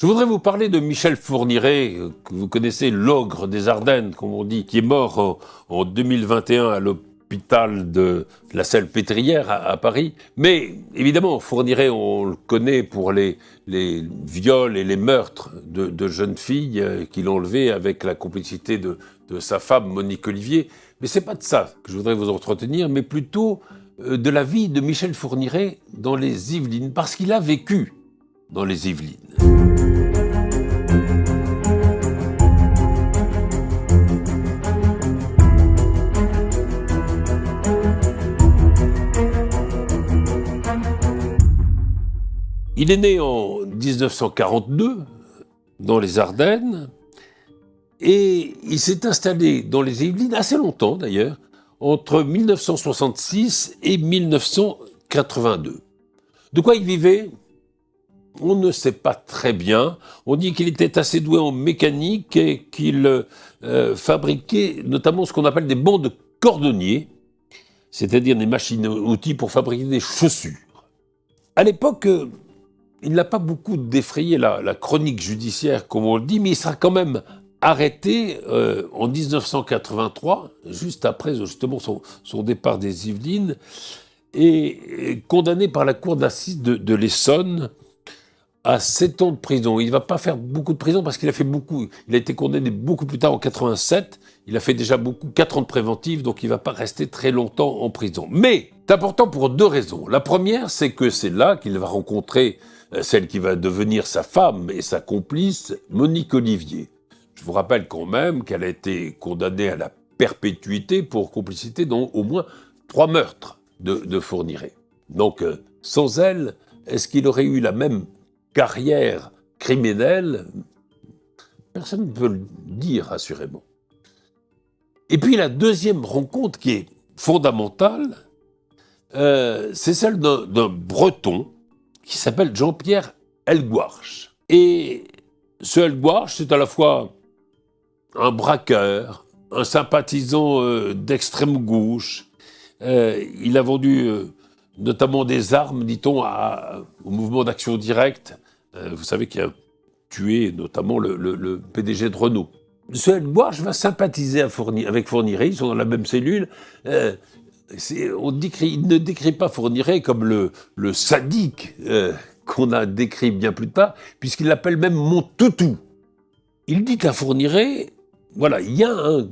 Je voudrais vous parler de Michel Fourniret, que vous connaissez, l'ogre des Ardennes, comme on dit, qui est mort en 2021 à l'hôpital de la Salpêtrière à Paris. Mais évidemment, Fourniret, on le connaît pour les viols et les meurtres de jeunes filles qu'il a enlevées avec la complicité de sa femme, Monique Olivier. Mais c'est pas de ça que je voudrais vous entretenir, mais plutôt de la vie de Michel Fourniret dans les Yvelines, parce qu'il a vécu dans les Yvelines. Il est né en 1942 dans les Ardennes et il s'est installé dans les Yvelines assez longtemps d'ailleurs, entre 1966 et 1982. De quoi il vivait ? On ne sait pas très bien. On dit qu'il était assez doué en mécanique et qu'il fabriquait notamment ce qu'on appelle des bancs de cordonniers, c'est-à-dire des machines-outils pour fabriquer des chaussures. À l'époque, il n'a pas beaucoup défrayé la chronique judiciaire, comme on le dit, mais il sera quand même arrêté en 1983, juste après justement son départ des Yvelines, et condamné par la cour d'assises de l'Essonne à 7 ans de prison. Il ne va pas faire beaucoup de prison parce qu'il a fait beaucoup. Il a été condamné beaucoup plus tard en 87. Il a fait déjà 4 ans de préventive, donc il ne va pas rester très longtemps en prison. Mais c'est important pour 2 raisons. La première, c'est que c'est là qu'il va rencontrer celle qui va devenir sa femme et sa complice, Monique Olivier. Je vous rappelle quand même qu'elle a été condamnée à la perpétuité pour complicité dans au moins 3 meurtres de Fourniret. Donc, sans elle, est-ce qu'il aurait eu la même carrière criminelle? Personne ne peut le dire, assurément. Et puis la deuxième rencontre qui est fondamentale, c'est celle d'un Breton qui s'appelle Jean-Pierre Helgouarch. Et ce Helgouarch, c'est à la fois un braqueur, un sympathisant d'extrême gauche. Il a vendu notamment des armes, dit-on, au mouvement d'action directe. Vous savez qu'il a tué notamment le PDG de Renault. Ce Helgouarch va sympathiser avec Fourniret, ils sont dans la même cellule. Il ne décrit pas Fourniret comme le sadique qu'on a décrit bien plus tard, puisqu'il l'appelle même mon toutou. Il dit à Fourniret, voilà, il y a un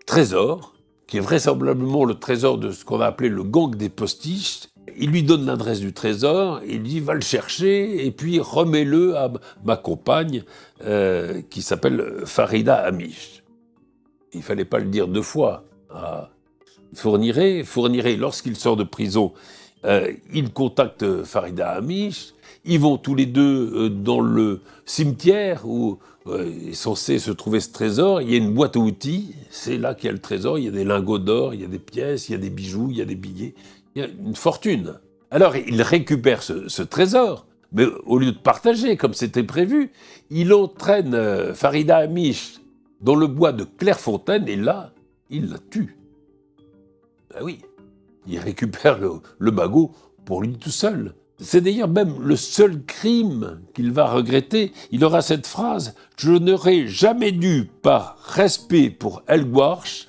trésor, qui est vraisemblablement le trésor de ce qu'on a appelé le gang des postiches. Il lui donne l'adresse du trésor, il dit va le chercher et puis remets-le à ma compagne qui s'appelle Farida Amiche. Il ne fallait pas le dire 2 fois à Fourniret. Fourniret, lorsqu'il sort de prison, il contacte Farida Amiche. Ils vont tous les deux dans le cimetière où est censé se trouver ce trésor. Il y a une boîte à outils, c'est là qu'il y a le trésor. Il y a des lingots d'or, il y a des pièces, il y a des bijoux, il y a des billets. Il y a une fortune. Alors, il récupère ce trésor, mais au lieu de partager, comme c'était prévu, il entraîne Farida Amiche dans le bois de Clairefontaine, et là, il la tue. Ah oui, il récupère le magot pour lui tout seul. C'est d'ailleurs même le seul crime qu'il va regretter. Il aura cette phrase « Je n'aurais jamais dû, par respect pour Helgouarch,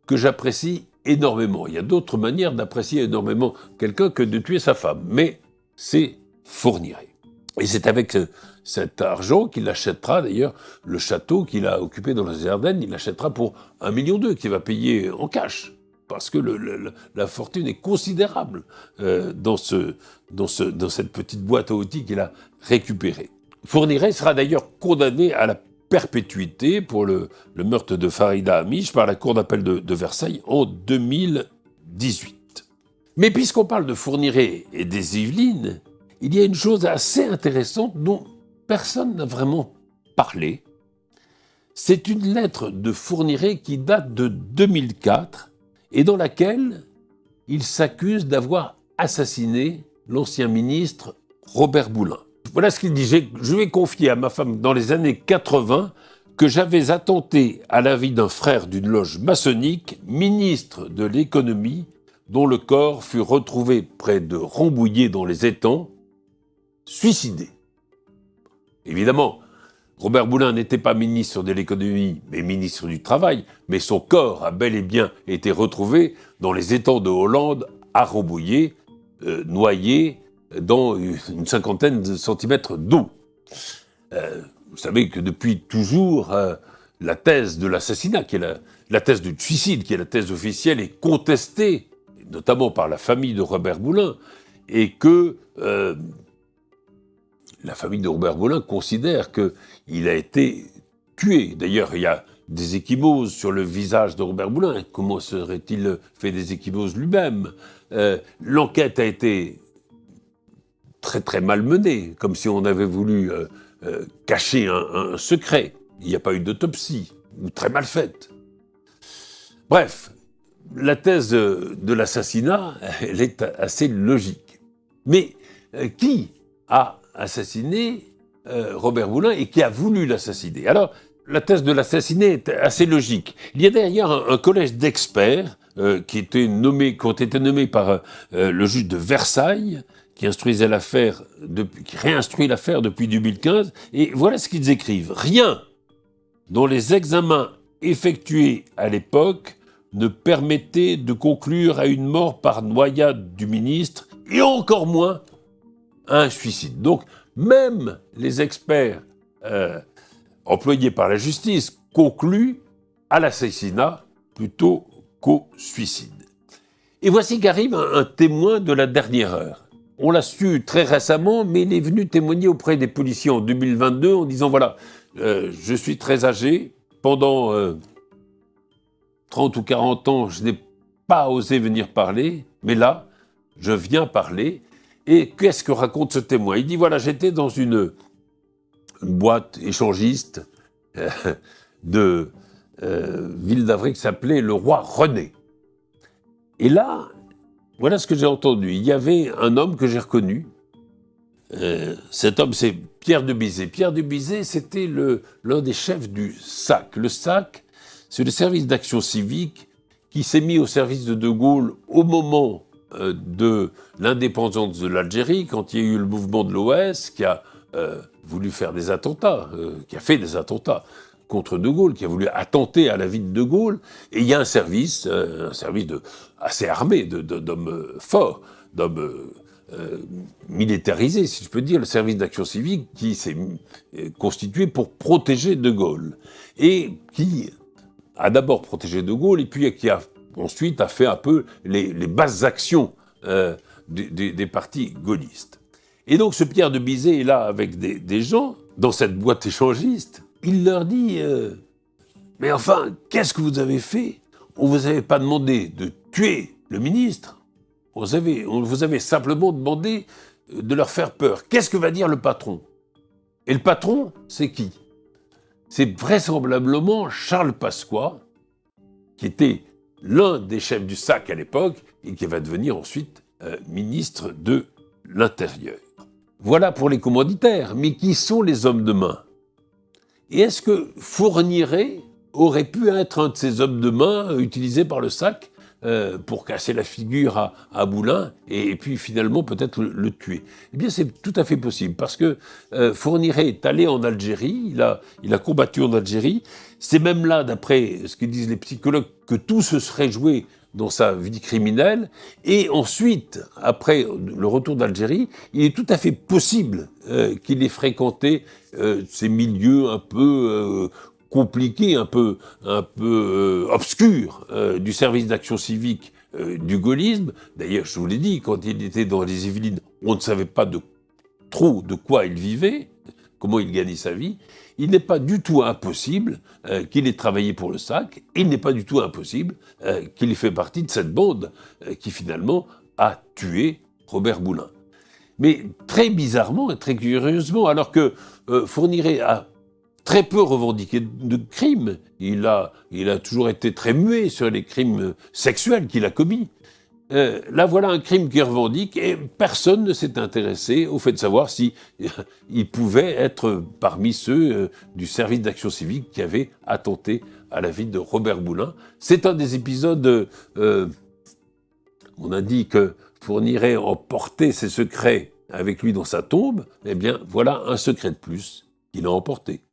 que j'apprécie énormément. » Il y a d'autres manières d'apprécier énormément quelqu'un que de tuer sa femme, mais c'est Fourniret. Et c'est avec cet argent qu'il achètera d'ailleurs le château qu'il a occupé dans les Ardennes. Il l'achètera pour 1,2 million qu'il va payer en cash, parce que la fortune est considérable dans cette petite boîte à outils qu'il a récupérée. Fourniret sera d'ailleurs condamné à la perpétuité pour le meurtre de Farida Amiche par la cour d'appel de Versailles en 2018. Mais puisqu'on parle de Fourniret et des Yvelines, il y a une chose assez intéressante dont personne n'a vraiment parlé. C'est une lettre de Fourniret qui date de 2004 et dans laquelle il s'accuse d'avoir assassiné l'ancien ministre Robert Boulin. Voilà ce qu'il dit. Je lui ai confié à ma femme dans les années 80 que j'avais attenté à la vie d'un frère d'une loge maçonnique, ministre de l'économie, dont le corps fut retrouvé près de Rambouillet dans les étangs, suicidé. Évidemment, Robert Boulin n'était pas ministre de l'économie, mais ministre du travail, mais son corps a bel et bien été retrouvé dans les étangs de Hollande, à Rambouillet, noyé dans une cinquantaine de centimètres d'eau. Vous savez que depuis toujours, la thèse de l'assassinat, qui est la thèse du suicide, qui est la thèse officielle, est contestée, notamment par la famille de Robert Boulin, et que la famille de Robert Boulin considère qu'il a été tué. D'ailleurs, il y a des ecchymoses sur le visage de Robert Boulin. Comment serait-il fait des ecchymoses lui-même? L'enquête a été très très mal menée, comme si on avait voulu cacher un secret. Il n'y a pas eu d'autopsie, ou très mal faite. Bref, la thèse de l'assassinat, elle est assez logique. Mais qui a assassiné Robert Boulin et qui a voulu l'assassiner? Alors, la thèse de l'assassinat est assez logique. Il y a d'ailleurs un collège d'experts qui ont été nommés par le juge de Versailles, qui réinstruit l'affaire depuis 2015, et voilà ce qu'ils écrivent. Rien dont les examens effectués à l'époque ne permettait de conclure à une mort par noyade du ministre, et encore moins à un suicide. Donc, même les experts employés par la justice concluent à l'assassinat plutôt qu'au suicide. Et voici qu'arrive un témoin de la dernière heure. On l'a su très récemment, mais il est venu témoigner auprès des policiers en 2022 en disant, voilà, je suis très âgé, pendant 30 ou 40 ans, je n'ai pas osé venir parler, mais là, je viens parler. Et qu'est-ce que raconte ce témoin? Il dit, voilà, j'étais dans une boîte échangiste de Ville d'Avray qui s'appelait le Roi René. Et là, voilà ce que j'ai entendu. Il y avait un homme que j'ai reconnu. Cet homme, c'est Pierre de Bizet. Pierre de Bizet, c'était l'un des chefs du SAC. Le SAC, c'est le service d'action civique qui s'est mis au service de Gaulle au moment de l'indépendance de l'Algérie, quand il y a eu le mouvement de l'OS qui a voulu faire des attentats, qui a fait des attentats contre De Gaulle, qui a voulu attenter à la vie de De Gaulle. Et il y a un service assez armé, d'hommes forts, d'hommes militarisés, si je peux dire, le service d'action civique qui s'est constitué pour protéger De Gaulle. Et qui a d'abord protégé De Gaulle, et puis qui a ensuite fait un peu les basses actions des partis gaullistes. Et donc ce Pierre de Bizet est là avec des gens, dans cette boîte échangiste. Il leur dit mais enfin, qu'est-ce que vous avez fait? On ne vous avait pas demandé de tuer le ministre, on vous avait simplement demandé de leur faire peur. Qu'est-ce que va dire le patron? Et le patron, c'est qui? C'est vraisemblablement Charles Pasqua, qui était l'un des chefs du SAC à l'époque et qui va devenir ensuite ministre de l'Intérieur. Voilà pour les commanditaires, mais qui sont les hommes de main? Et est-ce que Fourniret aurait pu être un de ces hommes de main utilisés par le SAC pour casser la figure à Boulin et puis finalement peut-être le tuer? Eh bien c'est tout à fait possible parce que Fourniret est allé en Algérie, il a combattu en Algérie. C'est même là, d'après ce que disent les psychologues, que tout se serait joué dans sa vie criminelle. Et ensuite, après le retour d'Algérie, il est tout à fait possible qu'il ait fréquenté ces milieux un peu compliqués, un peu obscurs du service d'action civique du gaullisme. D'ailleurs, je vous l'ai dit, quand il était dans les Yvelines, on ne savait pas trop de quoi il vivait, comment il gagnait sa vie. Il n'est pas du tout impossible qu'il ait travaillé pour le SAC, et il n'est pas du tout impossible qu'il ait fait partie de cette bande qui finalement a tué Robert Boulin. Mais très bizarrement et très curieusement, alors que Fourniret a très peu revendiqué de crimes, il a toujours été très muet sur les crimes sexuels qu'il a commis. Là, voilà un crime qu'il revendique et personne ne s'est intéressé au fait de savoir si il pouvait être parmi ceux du service d'action civique qui avaient attenté à la vie de Robert Boulin. C'est un des épisodes, on a dit que Fourniret emportait ses secrets avec lui dans sa tombe. Eh bien, voilà un secret de plus qu'il a emporté.